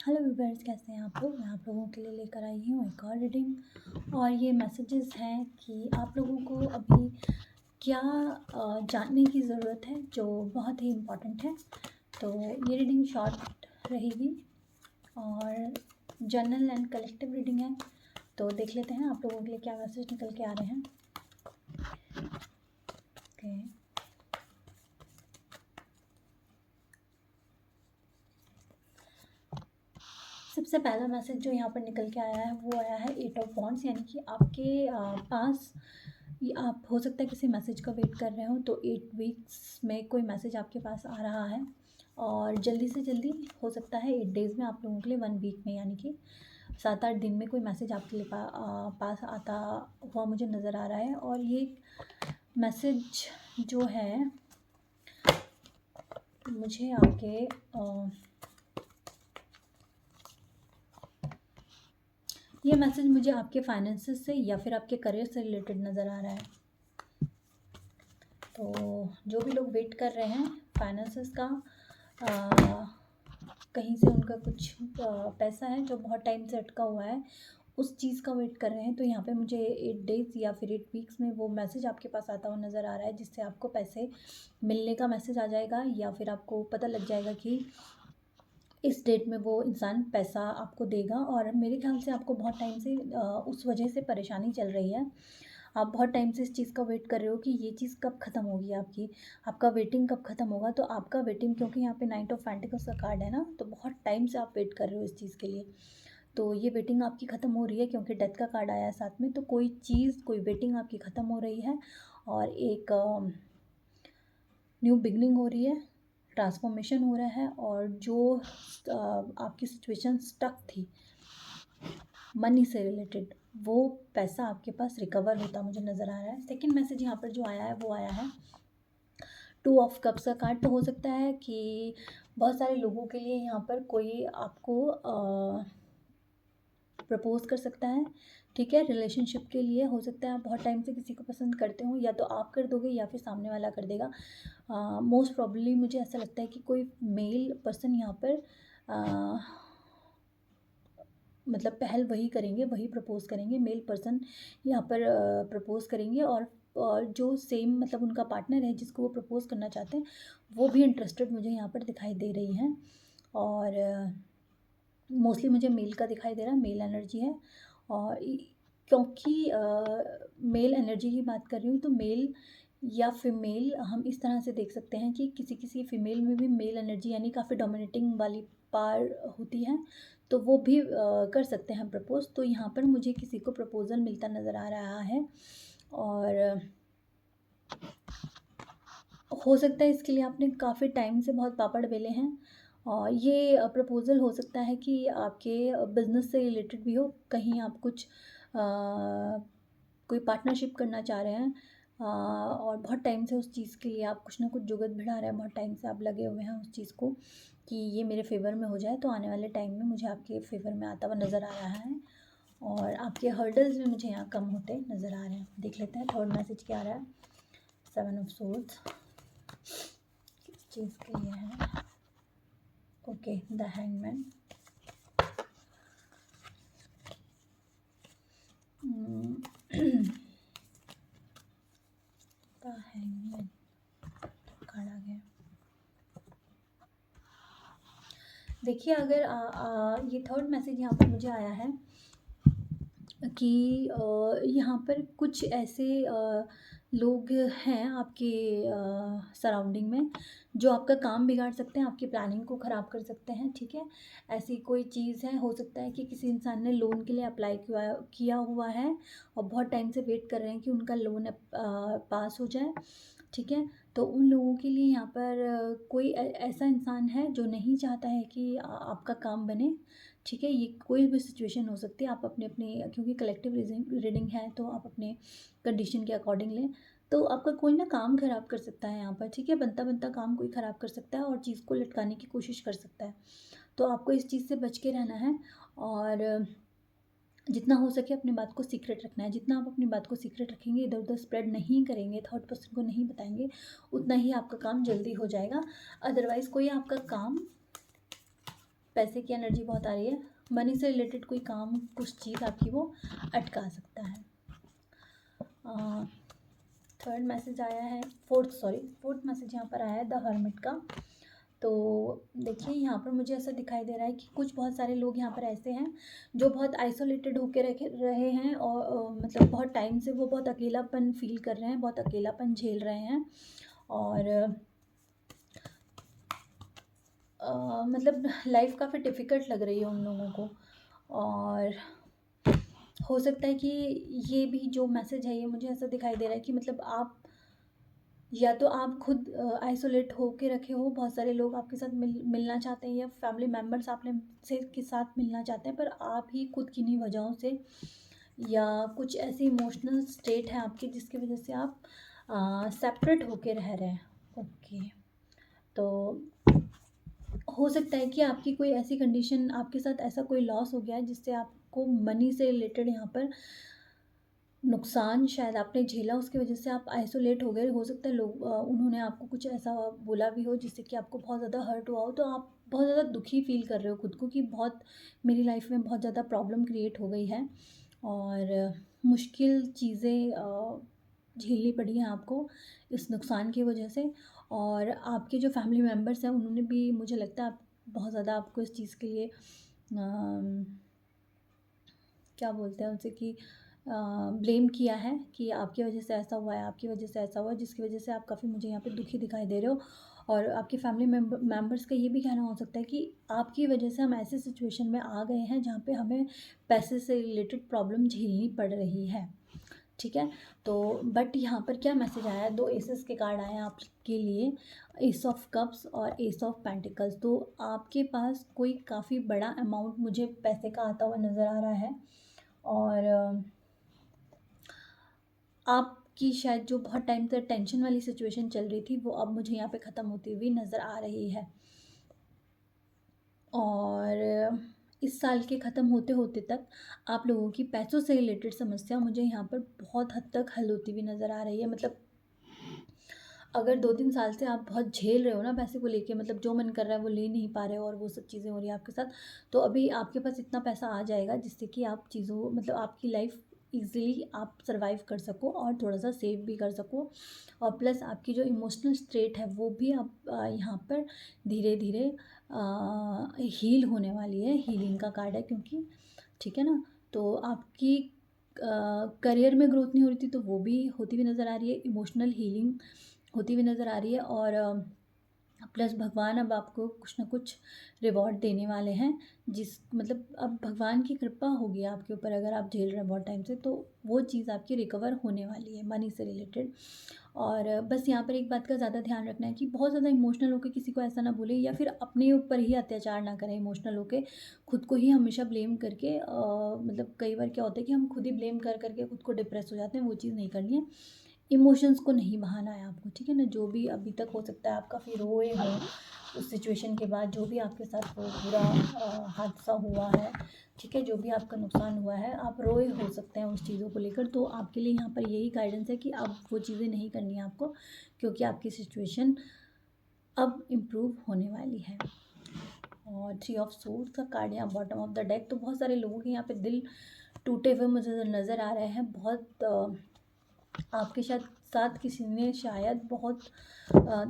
Hello viewers, कैसे हैं आप लोग। मैं आप लोगों के लिए लेकर आई हूँ एक और रीडिंग। और ये मैसेजेस हैं कि आप लोगों को अभी क्या जानने की ज़रूरत है जो बहुत ही इम्पोर्टेंट है। तो ये रीडिंग शॉर्ट रहेगी और जनरल एंड कलेक्टिव रीडिंग है। तो देख लेते हैं आप लोगों के लिए क्या मैसेज निकल के आ रहे हैं। ओके, सबसे पहला मैसेज जो यहाँ पर निकल के आया है वो आया है 8 ऑफ वॉन्ड्स, यानी कि आपके पास ये आप हो सकता है किसी मैसेज का वेट कर रहे हो। तो 8 वीक्स में कोई मैसेज आपके पास आ रहा है और जल्दी से जल्दी हो सकता है 8 डेज़ में आप लोगों के लिए 1 वीक में, यानी कि 7-8 दिन में कोई मैसेज आपके लिए पास आता हुआ मुझे नज़र आ रहा है। और ये मैसेज जो है मुझे आपके ये मैसेज मुझे आपके फाइनेंसेस से या फिर आपके करियर से रिलेटेड नज़र आ रहा है। तो जो भी लोग वेट कर रहे हैं फाइनेंसेस का, कहीं से उनका कुछ पैसा है जो बहुत टाइम से अटका हुआ है, उस चीज़ का वेट कर रहे हैं। तो यहाँ पे मुझे 8 डेज़ या फिर 8 वीक्स में वो मैसेज आपके पास आता हुआ नज़र आ रहा है, जिससे आपको पैसे मिलने का मैसेज आ जाएगा या फिर आपको पता लग जाएगा कि इस डेट में वो इंसान पैसा आपको देगा। और मेरे ख्याल से आपको बहुत टाइम से उस वजह से परेशानी चल रही है। आप बहुत टाइम से इस चीज़ का वेट कर रहे हो कि ये चीज़ कब ख़त्म होगी आपकी, आपका वेटिंग कब ख़त्म होगा। तो आपका वेटिंग, क्योंकि यहाँ पे नाइट ऑफ पेंटिकल्स का कार्ड है ना, तो बहुत टाइम से आप वेट कर रहे हो इस चीज़ के लिए। तो ये वेटिंग आपकी ख़त्म हो रही है क्योंकि डेथ का कार्ड आया है साथ में। तो कोई चीज़, कोई वेटिंग आपकी ख़त्म हो रही है और एक न्यू बिगनिंग हो रही है, ट्रांसफॉर्मेशन हो रहा है। और जो आपकी सिचुएशन स्टक थी मनी से रिलेटेड, वो पैसा आपके पास रिकवर होता मुझे नज़र आ रहा है। सेकंड मैसेज यहाँ पर जो आया है वो आया है 2 ऑफ कप्स का कार्ड। तो हो सकता है कि बहुत सारे लोगों के लिए यहाँ पर कोई आपको प्रपोज़ कर सकता है, ठीक है। रिलेशनशिप के लिए हो सकता है आप बहुत टाइम से किसी को पसंद करते हो, या तो आप कर दोगे या फिर सामने वाला कर देगा। मोस्ट प्रॉब्ली मुझे ऐसा लगता है कि कोई मेल पर्सन यहाँ पर मतलब पहल वही करेंगे, वही प्रपोज़ करेंगे, मेल पर्सन यहाँ पर प्रपोज़ करेंगे। और जो सेम मतलब उनका पार्टनर है जिसको वो प्रपोज़ करना चाहते हैं, वो भी इंटरेस्टेड मुझे यहाँ पर दिखाई दे रही हैं। और मोस्टली मुझे मेल का दिखाई दे रहा है, मेल एनर्जी है। और क्योंकि मेल एनर्जी की बात कर रही हूँ, तो मेल या फीमेल हम इस तरह से देख सकते हैं कि किसी किसी फीमेल में भी मेल एनर्जी यानी काफ़ी डोमिनेटिंग वाली पार होती है, तो वो भी कर सकते हैं प्रपोज़। तो यहाँ पर मुझे किसी को प्रपोज़ल मिलता नज़र आ रहा है और हो सकता है इसके लिए आपने काफ़ी टाइम से बहुत पापड़ बेले हैं। और ये प्रपोज़ल हो सकता है कि आपके बिज़नेस से रिलेटेड भी हो, कहीं आप कुछ कोई पार्टनरशिप करना चाह रहे हैं और बहुत टाइम से उस चीज़ के लिए आप कुछ ना कुछ जुगत भिड़ा रहे हैं, बहुत टाइम से आप लगे हुए हैं उस चीज़ को कि ये मेरे फेवर में हो जाए। तो आने वाले टाइम में मुझे आपके फेवर में आता हुआ नज़र आ रहा है और आपके हर्डल्स भी मुझे यहाँ कम होते नज़र आ रहे हैं। देख लेते हैं थर्ड मैसेज क्या आ रहा है। 7 ऑफ सोर्ड्स किस चीज़ के लिए है। Okay, the hangman. The hangman card आ गया। देखिए, अगर ये थर्ड मैसेज यहाँ पर मुझे आया है कि यहाँ पर कुछ ऐसे लोग हैं आपके सराउंडिंग में जो आपका काम बिगाड़ सकते हैं, आपकी प्लानिंग को ख़राब कर सकते हैं, ठीक है। ऐसी कोई चीज़ है, हो सकता है कि किसी इंसान ने लोन के लिए अप्लाई किया हुआ है और बहुत टाइम से वेट कर रहे हैं कि उनका लोन पास हो जाए, ठीक है। तो उन लोगों के लिए यहाँ पर कोई ऐसा इंसान है जो नहीं चाहता है कि आपका काम बने, ठीक है। ये कोई भी सिचुएशन हो सकती है, आप अपने अपने, क्योंकि कलेक्टिव रीडिंग है तो आप अपने कंडीशन के अकॉर्डिंग लें। तो आपका कोई ना काम ख़राब कर सकता है यहाँ पर, ठीक है। बनता बनता काम कोई ख़राब कर सकता है और चीज़ को लटकाने की कोशिश कर सकता है। तो आपको इस चीज़ से बच के रहना है और जितना हो सके अपनी बात को सीक्रेट रखना है। जितना आप अपनी बात को सीक्रेट रखेंगे, इधर उधर स्प्रेड नहीं करेंगे, थर्ड पर्सन को नहीं बताएंगे, उतना ही आपका काम जल्दी हो जाएगा। अदरवाइज़ कोई आपका काम पैसे की एनर्जी बहुत आ रही है, मनी से रिलेटेड कोई काम, कुछ चीज़ आपकी वो अटका सकता है। थर्ड मैसेज आया है, फोर्थ मैसेज यहाँ पर आया है द हर्मिट का। तो देखिए यहाँ पर मुझे ऐसा दिखाई दे रहा है कि कुछ बहुत सारे लोग यहाँ पर ऐसे हैं जो बहुत आइसोलेटेड होकर रहे हैं, और मतलब बहुत टाइम से वो बहुत अकेलापन फील कर रहे हैं, बहुत अकेलापन झेल रहे हैं, और मतलब लाइफ काफ़ी डिफ़िकल्ट लग रही है उन लोगों को। और हो सकता है कि ये भी जो मैसेज है, ये मुझे ऐसा दिखाई दे रहा है कि मतलब आप, या तो आप खुद आइसोलेट होके रखे हो, बहुत सारे लोग आपके साथ मिलना चाहते हैं, या फैमिली मेम्बर्स आपने से के साथ मिलना चाहते हैं, पर आप ही खुद किन्हीं वजहों से, या कुछ ऐसी इमोशनल स्टेट है आपकी जिसकी वजह से आप सेपरेट होके रह रहे हैं। ओके, तो हो सकता है कि आपकी कोई ऐसी कंडीशन, आपके साथ ऐसा कोई लॉस हो गया है जिससे आपको मनी से रिलेटेड यहाँ पर नुकसान शायद आपने झेला, उसकी वजह से आप आइसोलेट हो गए। हो सकता है लोग उन्होंने आपको कुछ ऐसा बोला भी हो जिससे कि आपको बहुत ज़्यादा हर्ट हुआ हो, तो आप बहुत ज़्यादा दुखी फील कर रहे हो खुद को कि बहुत, मेरी लाइफ में बहुत ज़्यादा प्रॉब्लम क्रिएट हो गई है, और मुश्किल चीज़ें झेलनी पड़ी हैं आपको इस नुकसान की वजह से। और आपके जो फैमिली मेम्बर्स हैं उन्होंने भी, मुझे लगता है, आप बहुत ज़्यादा आपको इस चीज़ के लिए क्या बोलते हैं उनसे, कि ब्लेम किया है कि आपकी वजह से ऐसा हुआ है, आपकी वजह से ऐसा हुआ है, जिसकी वजह से आप काफ़ी मुझे यहाँ पे दुखी दिखाई दे रहे हो। और आपके फैमिली मेम्बर्स का ये भी कहना हो सकता है कि आपकी वजह से हम ऐसे सिचुएशन में आ गए हैं जहाँ पे हमें पैसे से रिलेटेड प्रॉब्लम झेलनी पड़ रही है। ठीक है, तो बट यहाँ पर क्या मैसेज आया है, 2 एसेस के कार्ड आए हैं आपके लिए, एस ऑफ कप्स और एस ऑफ पेंटिकल्स। तो आपके पास कोई काफ़ी बड़ा अमाउंट मुझे पैसे का आता हुआ नज़र आ रहा है, और आपकी शायद जो बहुत टाइम तक टेंशन वाली सिचुएशन चल रही थी वो अब मुझे यहाँ पे ख़त्म होती हुई नज़र आ रही है। और इस साल के ख़त्म होते होते तक आप लोगों की पैसों से रिलेटेड समस्या मुझे यहाँ पर बहुत हद तक हल होती हुई नज़र आ रही है। मतलब अगर 2-3 साल से आप बहुत झेल रहे हो ना पैसे को लेके, मतलब जो मन कर रहा है वो ले नहीं पा रहे हो और वो सब चीज़ें हो रही हैं आपके साथ, तो अभी आपके पास इतना पैसा आ जाएगा जिससे कि आप चीज़ों, मतलब आपकी लाइफ ईज़िली आप सर्वाइव कर सको और थोड़ा-सा सेव भी कर सको, और प्लस आपकी जो इमोशनल स्टेट है वो भी आप यहाँ पर धीरे-धीरे हील होने वाली है। हीलिंग का कार्ड है क्योंकि, ठीक है ना? तो आपकी करियर में ग्रोथ नहीं हो रही थी तो वो भी होती हुई नज़र आ रही है, इमोशनल हीलिंग होती हुई नज़र आ रही है, और प्लस भगवान अब आपको कुछ ना कुछ रिवॉर्ड देने वाले हैं, जिस मतलब अब भगवान की कृपा होगी आपके ऊपर, अगर आप झेल रहे हैं बहुत टाइम से, तो वो चीज़ आपकी रिकवर होने वाली है मनी से रिलेटेड। और बस यहाँ पर एक बात का ज़्यादा ध्यान रखना है कि बहुत ज़्यादा इमोशनल होकर किसी को ऐसा ना बोले, या फिर अपने ऊपर ही अत्याचार ना करें इमोशनल होकर, खुद को ही हमेशा ब्लेम करके, मतलब कई बार क्या होता है कि हम खुद ही ब्लेम कर करके खुद को डिप्रेस हो जाते हैं, वो चीज़ नहीं करनी है। इमोशंस को नहीं बहाना है आपको, ठीक है ना? जो भी अभी तक हो सकता है आप काफ़ी रोए हो उस सिचुएशन के बाद, जो भी आपके साथ वो पूरा हादसा हुआ है, ठीक है, जो भी आपका नुकसान हुआ है, आप रोए हो सकते हैं उस चीज़ों को लेकर, तो आपके लिए यहाँ पर यही गाइडेंस है कि अब वो चीज़ें नहीं करनी है आपको, क्योंकि आपकी सिचुएशन अब इम्प्रूव होने वाली है। और 3 ऑफ सोर्ड्स का कार्ड यहाँ बॉटम ऑफ द डेक, तो बहुत सारे लोगों के यहाँ पे दिल टूटे हुए मुझे नज़र आ रहे हैं। बहुत आपके साथ किसी ने शायद बहुत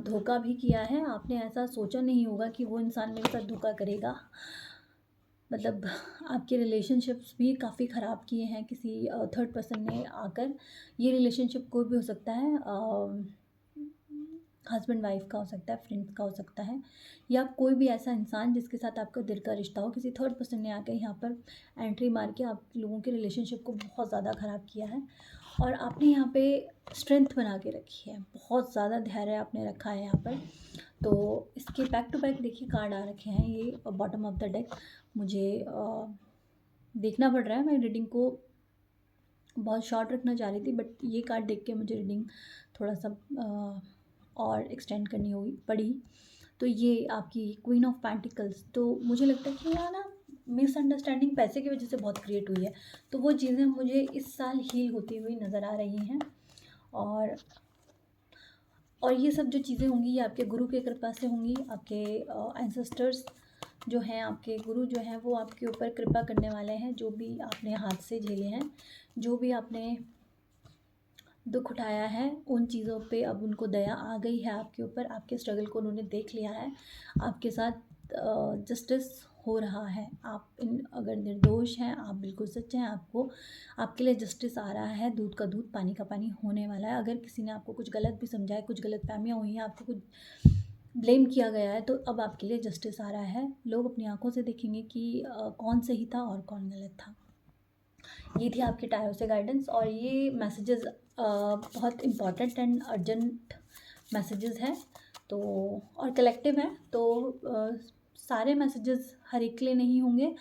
धोखा भी किया है, आपने ऐसा सोचा नहीं होगा कि वो इंसान मेरे साथ धोखा करेगा। मतलब आपके रिलेशनशिप्स भी काफ़ी ख़राब किए हैं किसी थर्ड पर्सन ने आकर। ये रिलेशनशिप कोई भी हो सकता है, हस्बैंड वाइफ का हो सकता है, फ्रेंड्स का हो सकता है, या कोई भी ऐसा इंसान जिसके साथ आपका दिल का रिश्ता हो, किसी थर्ड पर्सन ने आकर यहाँ पर एंट्री मार के आप लोगों के रिलेशनशिप को बहुत ज़्यादा ख़राब किया है। और आपने यहाँ पे स्ट्रेंथ बना के रखी है, बहुत ज़्यादा धैर्य आपने रखा है यहाँ पर। तो इसके बैक टू बैक देखिए कार्ड आ रखे हैं, ये बॉटम ऑफ द डेक। मुझे देखना पड़ रहा है, मैं रीडिंग को बहुत शॉर्ट रखना चाह रही थी, बट ये कार्ड देख के मुझे रीडिंग थोड़ा सा और एक्सटेंड करनी होगी पड़ी। तो ये आपकी क्वीन ऑफ पेंटिकल्स, तो मुझे लगता है कि यहाँ ना मिसअंडरस्टैंडिंग पैसे की वजह से बहुत क्रिएट हुई है, तो वो चीज़ें मुझे इस साल हील होती हुई नज़र आ रही हैं। और ये सब जो चीज़ें होंगी ये आपके गुरु की कृपा से होंगी, आपके एंसेस्टर्स जो हैं आपके गुरु जो हैं वो आपके ऊपर कृपा करने वाले हैं। जो भी आपने हाथ से झेले हैं, जो भी आपने दुख उठाया है, उन चीज़ों पे अब उनको दया आ गई है आपके ऊपर। आपके स्ट्रगल को उन्होंने देख लिया है। आपके साथ जस्टिस हो रहा है। आप अगर निर्दोष हैं, आप बिल्कुल सच्चे हैं, आपको आपके लिए जस्टिस आ रहा है। दूध का दूध, पानी का पानी होने वाला है। अगर किसी ने आपको कुछ गलत भी समझा है, कुछ गलतफ़हमियाँ हुई हैं, आपको कुछ ब्लेम किया गया है, तो अब आपके लिए जस्टिस आ रहा है। लोग अपनी आँखों से देखेंगे कि कौन सही था और कौन गलत था। ये थी आपकी टायो से गाइडेंस, और ये मैसेजेस बहुत इम्पॉर्टेंट एंड अर्जेंट मैसेजेस हैं, तो और कलेक्टिव हैं, तो सारे मैसेजेस हर एक के लिए नहीं होंगे,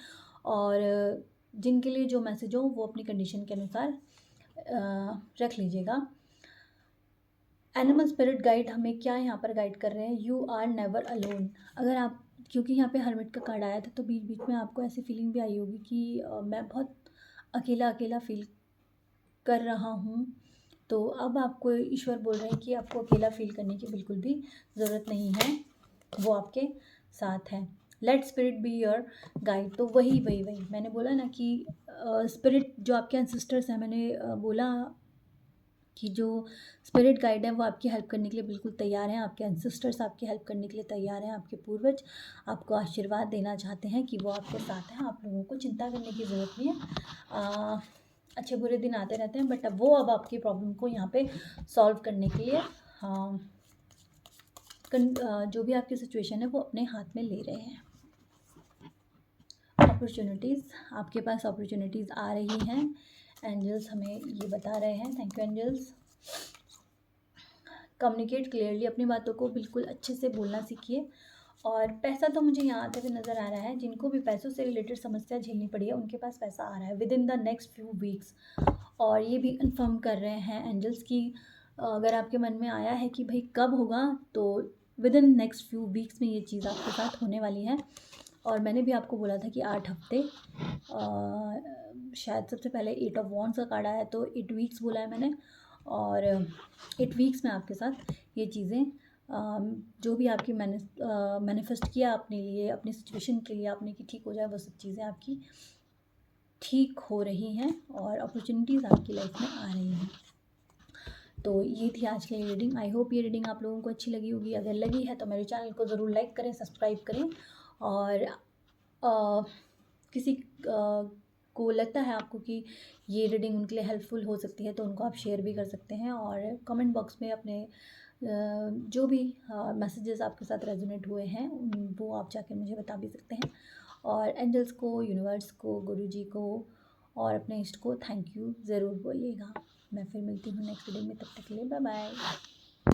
और जिनके लिए जो मैसेज हो वो अपनी कंडीशन के अनुसार रख लीजिएगा। एनिमल स्पिरिट गाइड हमें क्या यहाँ पर गाइड कर रहे हैं? You are never alone. अगर आप, क्योंकि यहाँ पे हर्मिट का कार्ड आया था, तो बीच बीच में आपको ऐसी फीलिंग भी आई होगी कि मैं बहुत अकेला अकेला फील कर रहा हूँ। तो अब आपको ईश्वर बोल रहे हैं कि आपको अकेला फील करने की बिल्कुल भी ज़रूरत नहीं है, वो आपके साथ है। Let spirit be your guide. तो वही मैंने बोला ना कि स्पिरिट जो आपके एंसेस्टर्स हैं, मैंने बोला कि जो स्पिरिट गाइड है वो आपकी हेल्प करने के लिए बिल्कुल तैयार हैं। आपके एंसेस्टर्स आपकी हेल्प करने के लिए तैयार हैं। आपके पूर्वज आपको आशीर्वाद देना चाहते हैं कि वो आपके साथ हैं। आप लोगों को चिंता करने की ज़रूरत नहीं है। अच्छे बुरे दिन आते रहते हैं, बट अब आपकी प्रॉब्लम को यहाँ पे सॉल्व करने के लिए जो भी आपकी सिचुएशन है वो अपने हाथ में ले रहे हैं। अपॉर्चुनिटीज़, आपके पास अपॉर्चुनिटीज़ आ रही हैं। एंजल्स हमें ये बता रहे हैं। Thank you angels. Communicate clearly, अपनी बातों को बिल्कुल अच्छे से बोलना सीखिए। और पैसा तो मुझे यहाँ आते हुए नज़र आ रहा है। जिनको भी पैसों से रिलेटेड समस्या झेलनी पड़ी है, उनके पास पैसा आ रहा है with in the next few weeks. और ये भी कन्फर्म कर रहे हैं एंजल्स की अगर आपके मन में आया है कि भाई कब होगा, तो with in next few weeks में ये चीज़ आपके साथ होने वाली है। और मैंने भी आपको बोला था कि 8 हफ्ते, शायद सबसे पहले 8 ऑफ वॉन्ड्स का कार्ड आया, तो 8 वीक्स बोला है मैंने। और 8 वीक्स में आपके साथ ये चीज़ें जो भी आपकी मैनिफेस्ट किया अपने लिए, अपनी सिचुएशन के लिए आपने कि ठीक हो जाए, वो सब चीज़ें आपकी ठीक हो रही हैं और अपॉर्चुनिटीज़ आपकी लाइफ में आ रही हैं। तो ये थी आज की रीडिंग। आई होप ये रीडिंग आप लोगों को अच्छी लगी होगी। अगर लगी है तो मेरे चैनल को ज़रूर लाइक करें, सब्सक्राइब करें, और किसी को लगता है आपको कि ये रीडिंग उनके लिए हेल्पफुल हो सकती है, तो उनको आप शेयर भी कर सकते हैं। और कमेंट बॉक्स में अपने जो भी मैसेजेस आपके साथ रेजोनेट हुए हैं वो आप जाके मुझे बता भी सकते हैं। और एंजल्स को, यूनिवर्स को, गुरुजी को और अपने इष्ट को थैंक यू ज़रूर बोलिएगा। मैं फिर मिलती हूँ नेक्स्ट वीडियो में, तब तक के लिए बाय बाय।